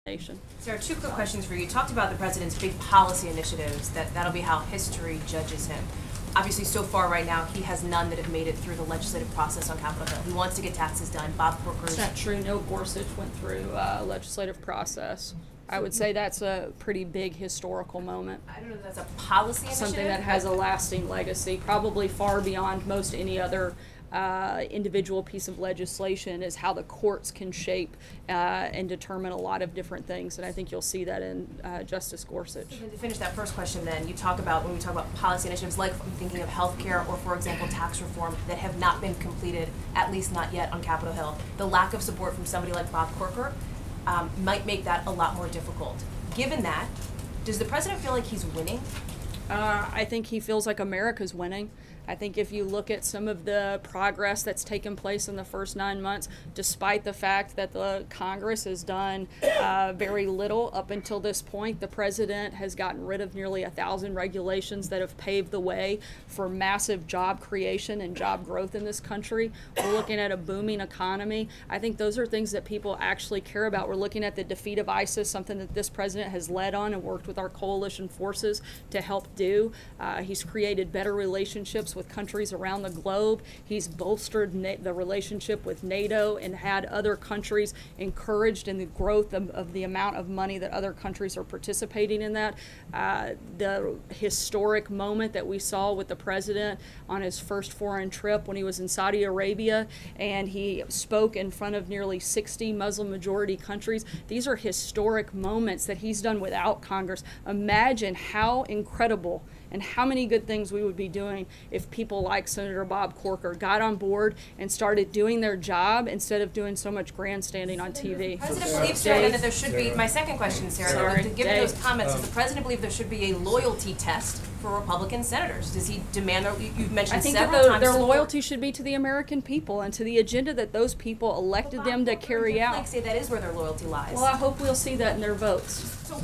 nation. Sarah, two quick questions for you. You talked about the president's big policy initiatives, that'll be how history judges him. Obviously, so far right now, he has none that have made it through the legislative process on Capitol Hill. He wants to get taxes done. Bob Corker's... It's not true. No Gorsuch went through a legislative process. I would say that's a pretty big historical moment. I don't know if that's a policy initiative. Something that has a lasting legacy, probably far beyond most any other individual piece of legislation, is how the courts can shape and determine a lot of different things. And I think you'll see that in Justice Gorsuch. To finish that first question then, you talk about, when we talk about policy initiatives, like I'm thinking of healthcare or, for example, tax reform that have not been completed, at least not yet on Capitol Hill. The lack of support from somebody like Bob Corker might make that a lot more difficult. Given that, does the president feel like he's winning? I think he feels like America's winning. I think if you look at some of the progress that's taken place in the first 9 months, despite the fact that the Congress has done very little up until this point, the president has gotten rid of nearly 1,000 regulations that have paved the way for massive job creation and job growth in this country. We're looking at a booming economy. I think those are things that people actually care about. We're looking at the defeat of ISIS, something that this president has led on and worked with our coalition forces to help do. He's created better relationships with countries around the globe. He's bolstered the relationship with NATO and had other countries encouraged in the growth of the amount of money that other countries are participating in that. The historic moment that we saw with the president on his first foreign trip when he was in Saudi Arabia and he spoke in front of nearly 60 Muslim majority countries. These are historic moments that he's done without Congress. Imagine how incredible and how many good things we would be doing if people like Senator Bob Corker got on board and started doing their job instead of doing so much grandstanding on TV. The president believes, Sarah, that there should be, my second question, Sarah, given those comments, does the president believe there should be a loyalty test for Republican senators? Does he demand, you've mentioned several times, their loyalty should be to the American people and to the agenda that those people elected them to carry out. Like say that is where their loyalty lies. Well, I hope we'll see that in their votes. So